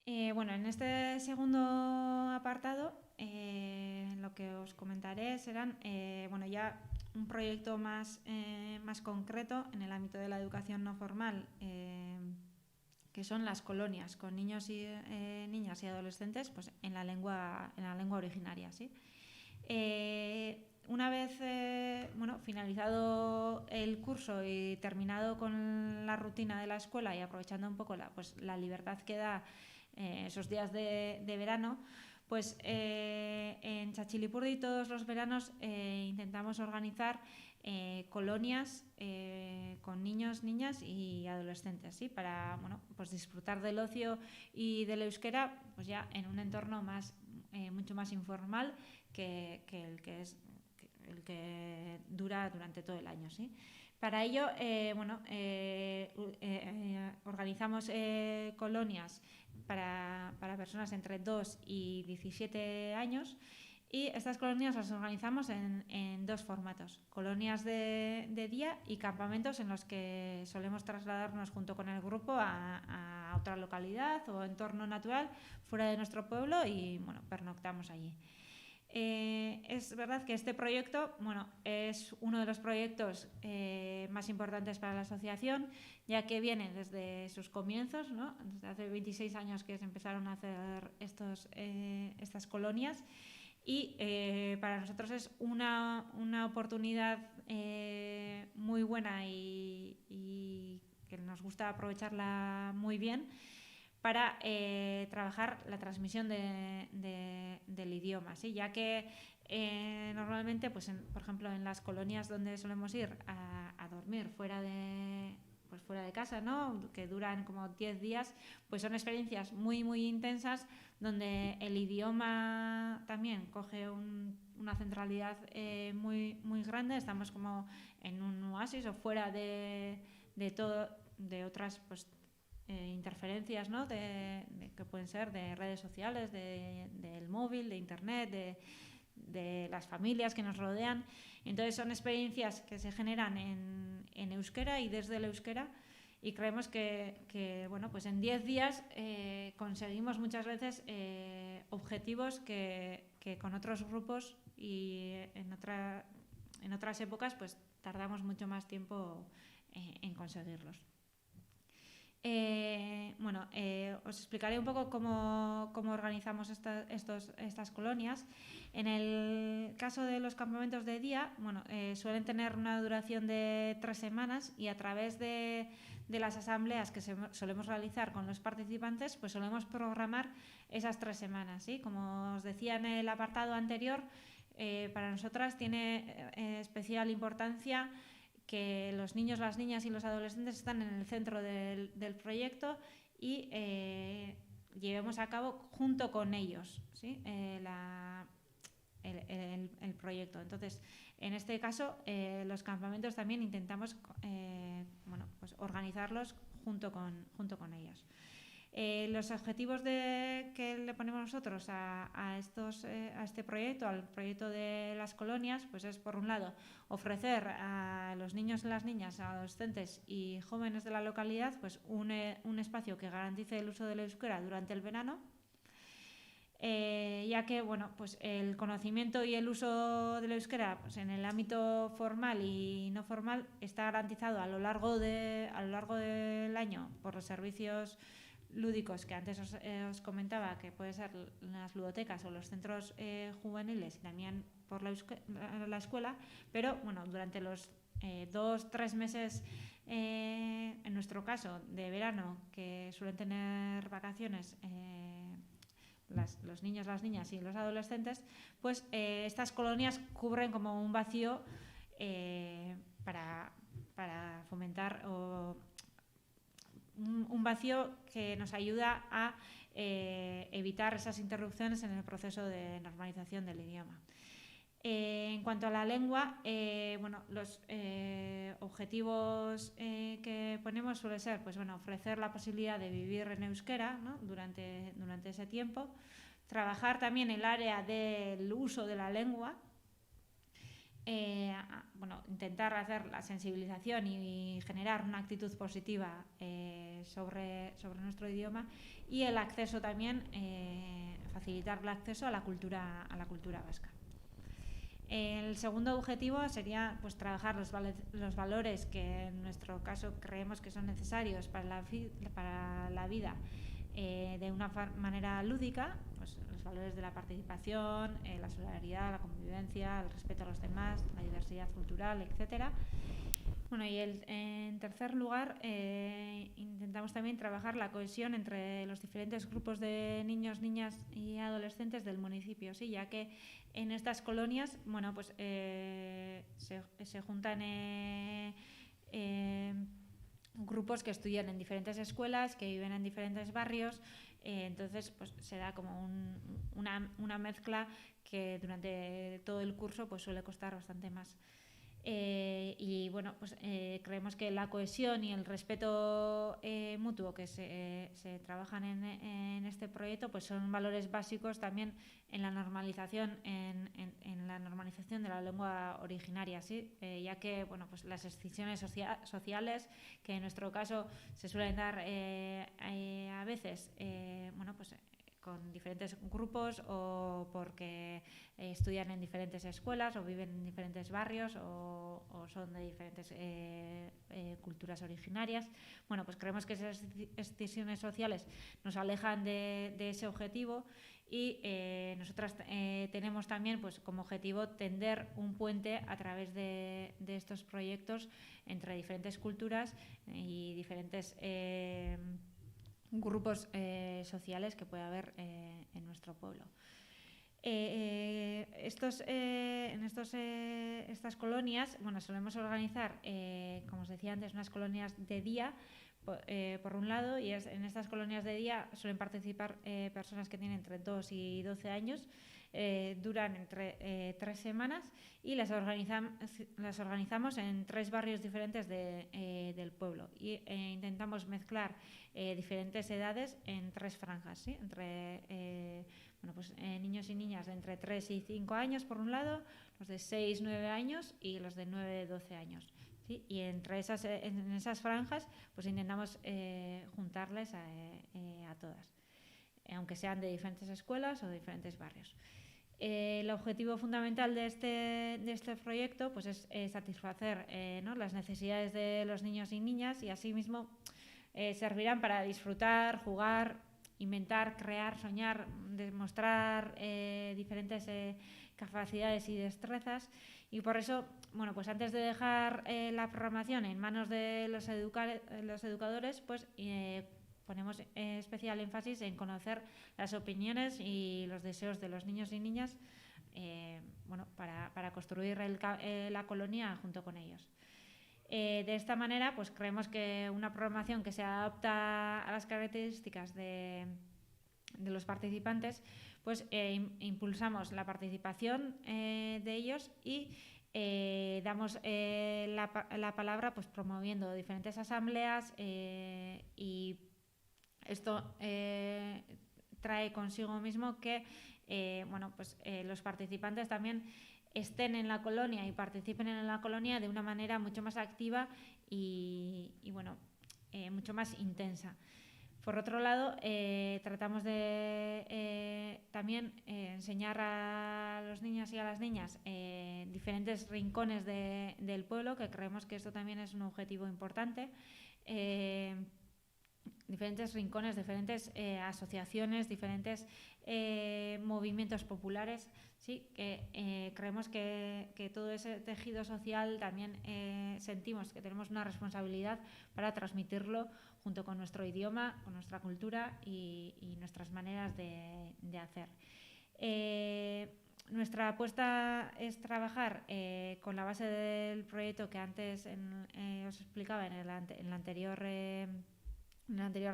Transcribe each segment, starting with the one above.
Bueno, en este segundo apartado, lo que os comentaré serán, bueno, ya un proyecto más concreto en el ámbito de la educación no formal, que son las colonias con niños y niñas y adolescentes, pues en la lengua originaria, ¿sí? Una vez bueno, finalizado el curso y terminado con la rutina de la escuela y aprovechando un poco la libertad que da esos días de verano, pues en Chachilipurdi todos los veranos intentamos organizar colonias con niños, niñas y adolescentes, ¿sí? Para, bueno, pues disfrutar del ocio y del euskera, pues ya en un entorno mucho más informal que el que dura durante todo el año, ¿sí? Para ello, bueno, organizamos colonias para personas entre 2 y 17 años, y estas colonias las organizamos en dos formatos: colonias de día y campamentos en los que solemos trasladarnos junto con el grupo a otra localidad o entorno natural fuera de nuestro pueblo y, bueno, pernoctamos allí. Es verdad que este proyecto, bueno, es uno de los proyectos más importantes para la asociación, ya que viene desde sus comienzos, ¿no? Desde hace 26 años que se empezaron a hacer estas colonias, y para nosotros es una oportunidad muy buena y que nos gusta aprovecharla muy bien para trabajar la transmisión del idioma, ¿sí? Ya que normalmente, pues por ejemplo, en las colonias donde solemos ir a dormir fuera de casa, ¿no? Que duran como 10 días, pues son experiencias muy intensas, donde el idioma también coge una centralidad muy grande. Estamos como en un oasis o fuera de todo, de otras, pues, interferencias, ¿no? Que pueden ser de redes sociales, del móvil, de internet, de las familias que nos rodean. Entonces son experiencias que se generan en euskera y desde el euskera, y creemos que bueno, pues en 10 días conseguimos muchas veces objetivos que con otros grupos y en otras épocas pues tardamos mucho más tiempo en conseguirlos. Bueno, os explicaré un poco cómo organizamos estas colonias. En el caso de los campamentos de día, bueno, suelen tener una duración de 3 semanas, y a través de las asambleas que solemos realizar con los participantes, pues solemos programar esas 3 semanas, ¿sí? Como os decía en el apartado anterior, para nosotras tiene especial importancia que los niños, las niñas y los adolescentes están en el centro del proyecto, y llevemos a cabo junto con ellos, ¿sí? El proyecto. Entonces, en este caso, los campamentos también intentamos bueno, pues organizarlos junto con ellos. Los objetivos que le ponemos nosotros a este proyecto, al proyecto de las colonias, pues es, por un lado, ofrecer a los niños, las niñas, adolescentes y jóvenes de la localidad, pues un espacio que garantice el uso del euskera durante el verano, ya que, bueno, pues el conocimiento y el uso del euskera, pues en el ámbito formal y no formal, está garantizado a lo largo del año por los servicios lúdicos que antes os comentaba, que puede ser las ludotecas o los centros juveniles, y también por la escuela. Pero bueno, durante los 2-3 meses, en nuestro caso de verano, que suelen tener vacaciones los niños, las niñas y los adolescentes, pues estas colonias cubren como un vacío para fomentar un vacío que nos ayuda a evitar esas interrupciones en el proceso de normalización del idioma. En cuanto a la lengua, bueno, los objetivos que ponemos suele ser, pues bueno, ofrecer la posibilidad de vivir en euskera, ¿no? durante ese tiempo, trabajar también el área del uso de la lengua, intentar hacer la sensibilización y generar una actitud positiva sobre nuestro idioma, y el acceso también, facilitar el acceso a la cultura vasca. El segundo objetivo sería pues trabajar los valores que en nuestro caso creemos que son necesarios para la vida de una manera lúdica, pues los valores de la participación, la solidaridad, la convivencia, el respeto a los demás, la diversidad cultural, etcétera. Bueno, y en tercer lugar, intentamos también trabajar la cohesión entre los diferentes grupos de niños, niñas y adolescentes del municipio, ¿sí? Ya que en estas colonias, pues se juntan grupos que estudian en diferentes escuelas, que viven en diferentes barrios, entonces pues se da como una mezcla que durante todo el curso pues suele costar bastante más. Creemos que la cohesión y el respeto mutuo que se trabajan en este proyecto pues son valores básicos también en la normalización en la normalización de la lengua originaria, ¿sí? Ya que pues las excisiones sociales que en nuestro caso se suelen dar a veces con diferentes grupos o porque estudian en diferentes escuelas o viven en diferentes barrios o son de diferentes culturas originarias. Pues creemos que esas excisiones sociales nos alejan de ese objetivo y nosotras tenemos también pues como objetivo tender un puente a través de estos proyectos entre diferentes culturas y diferentes grupos sociales que puede haber en nuestro pueblo. Estas colonias, solemos organizar, como os decía antes, unas colonias de día, por un lado, y en estas colonias de día suelen participar personas que tienen entre 2 y 12 años, duran entre 3 semanas y las organizamos en 3 barrios diferentes del pueblo y intentamos mezclar diferentes edades en 3 franjas, ¿sí? Entre niños y niñas de entre 3 y 5 años por un lado, los de 6, 9 años y los de 9, 12 años. ¿Sí? Y en esas franjas pues intentamos juntarles a todas, aunque sean de diferentes escuelas o de diferentes barrios. El objetivo fundamental de este proyecto pues es satisfacer las necesidades de los niños y niñas y asimismo servirán para disfrutar, jugar, inventar, crear, soñar, demostrar diferentes capacidades y destrezas, y por eso pues antes de dejar la programación en manos de los educadores pues ponemos especial énfasis en conocer las opiniones y los deseos de los niños y niñas para construir la colonia junto con ellos. De esta manera pues creemos que una programación que se adapta a las características de los participantes pues impulsamos la participación de ellos y damos la palabra pues promoviendo diferentes asambleas y esto trae consigo mismo que los participantes también estén en la colonia y participen en la colonia de una manera mucho más activa y mucho más intensa. Por otro lado, tratamos de también enseñar a los niños y a las niñas diferentes rincones del pueblo, que creemos que esto también es un objetivo importante. Diferentes rincones, diferentes asociaciones, diferentes movimientos populares, ¿sí? Que creemos que todo ese tejido social también sentimos que tenemos una responsabilidad para transmitirlo junto con nuestro idioma, con nuestra cultura y nuestras maneras de hacer. Nuestra apuesta es trabajar con la base del proyecto que antes os explicaba en el anterior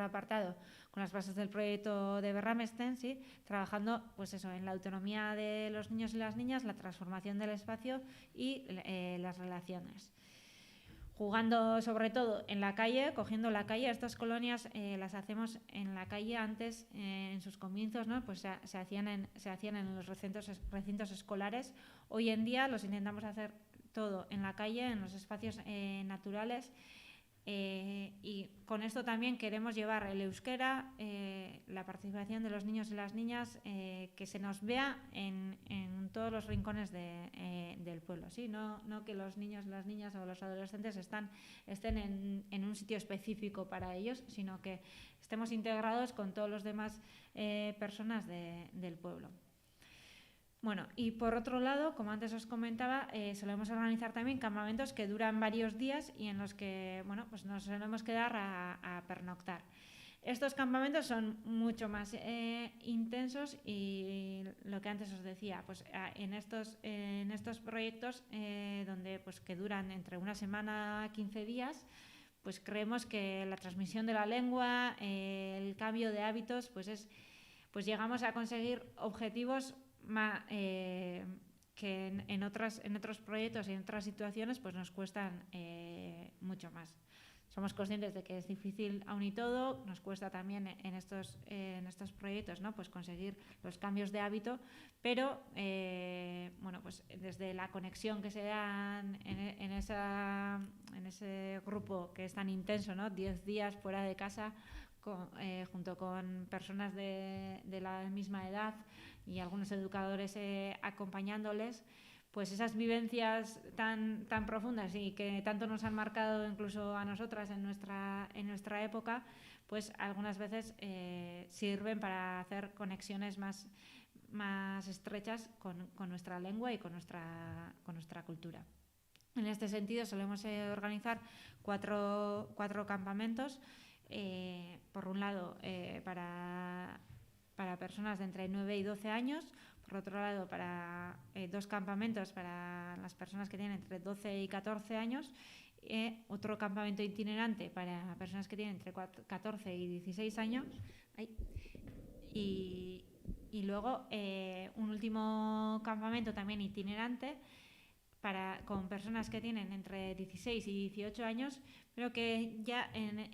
apartado, con las bases del proyecto de Berramesten, ¿sí? Trabajando pues eso, en la autonomía de los niños y las niñas, la transformación del espacio y las relaciones. jugando sobre todo en la calle, cogiendo la calle. Estas colonias las hacemos en la calle antes, en sus comienzos, ¿no? Pues se hacían en los recintos escolares. Hoy en día los intentamos hacer todo en la calle, en los espacios naturales. Y con esto también queremos llevar el euskera, la participación de los niños y las niñas, que se nos vea en todos los rincones del pueblo, ¿sí? No que los niños, las niñas o los adolescentes estén en un sitio específico para ellos, sino que estemos integrados con todos los demás personas del pueblo. Bueno, y por otro lado, como antes os comentaba, solemos organizar también campamentos que duran varios días y en los que, bueno, pues nos solemos quedar a pernoctar. Estos campamentos son mucho más intensos y lo que antes os decía, pues en estos proyectos donde pues que duran entre una semana a 15 días, pues creemos que la transmisión de la lengua, el cambio de hábitos, pues llegamos a conseguir objetivos que en otros proyectos y en otras situaciones pues nos cuestan mucho más. Somos conscientes de que es difícil aún y todo, nos cuesta también en estos proyectos, ¿no? Pues conseguir los cambios de hábito, pero bueno, pues desde la conexión que se da en ese grupo que es tan intenso, ¿no? 10 días fuera de casa, junto con personas de la misma edad y algunos educadores acompañándoles, pues esas vivencias tan profundas y que tanto nos han marcado incluso a nosotras en nuestra época, pues algunas veces sirven para hacer conexiones más estrechas con nuestra lengua y con nuestra cultura. En este sentido solemos organizar cuatro campamentos. Por un lado, para personas de entre 9 y 12 años, por otro lado, para 2 campamentos para las personas que tienen entre 12 y 14 años, otro campamento itinerante para personas que tienen entre 14 y 16 años, y luego un último campamento también itinerante con personas que tienen entre 16 y 18 años, pero que ya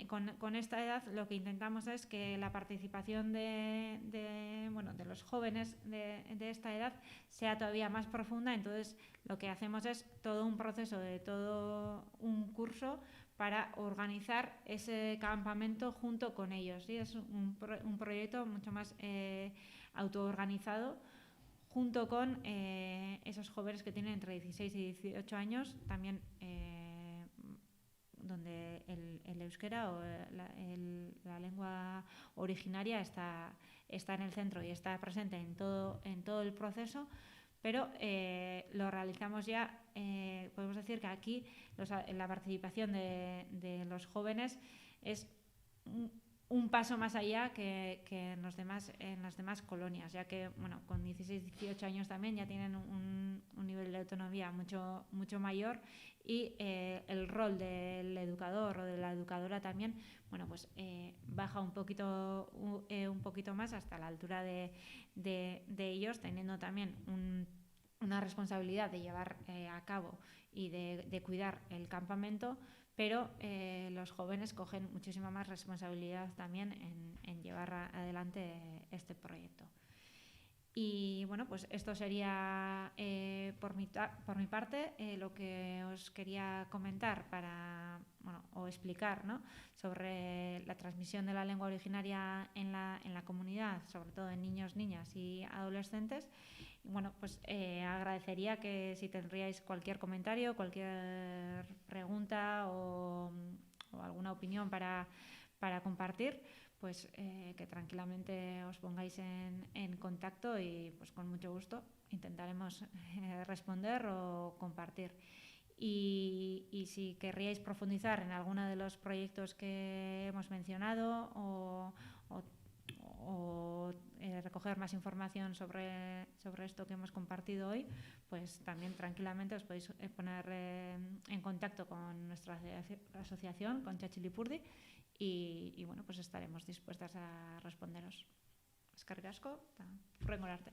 con esta edad lo que intentamos es que la participación de los jóvenes de esta edad sea todavía más profunda. Entonces lo que hacemos es todo un proceso de todo un curso para organizar ese campamento junto con ellos, ¿sí? Es un proyecto mucho más autoorganizado, junto con esos jóvenes que tienen entre 16 y 18 años, también donde el euskera o la lengua originaria está en el centro y está presente en todo el proceso, pero lo realizamos ya, podemos decir que aquí la participación de los jóvenes es un paso más allá que en las demás colonias, ya que bueno, con 16-18 años también ya tienen un nivel de autonomía mucho mayor, y el rol del educador o de la educadora también, bueno, pues baja un poquito más hasta la altura de ellos, teniendo también una responsabilidad de llevar a cabo y de cuidar el campamento, pero los jóvenes cogen muchísima más responsabilidad también en llevar adelante este proyecto. Y bueno, pues esto sería por mi parte lo que os quería comentar o explicar, ¿no?, sobre la transmisión de la lengua originaria en la comunidad, sobre todo en niños, niñas y adolescentes. Bueno, pues agradecería que si tendríais cualquier comentario, cualquier pregunta o alguna opinión para compartir, pues que tranquilamente os pongáis en contacto y pues con mucho gusto intentaremos responder o compartir. Y si querríais profundizar en alguno de los proyectos que hemos mencionado o recoger más información sobre esto que hemos compartido hoy, pues también tranquilamente os podéis poner en contacto con nuestra asociación, con Txatxilipurdi, y bueno, pues estaremos dispuestas a responderos. Eskerrik asko, eta hurrengo arte.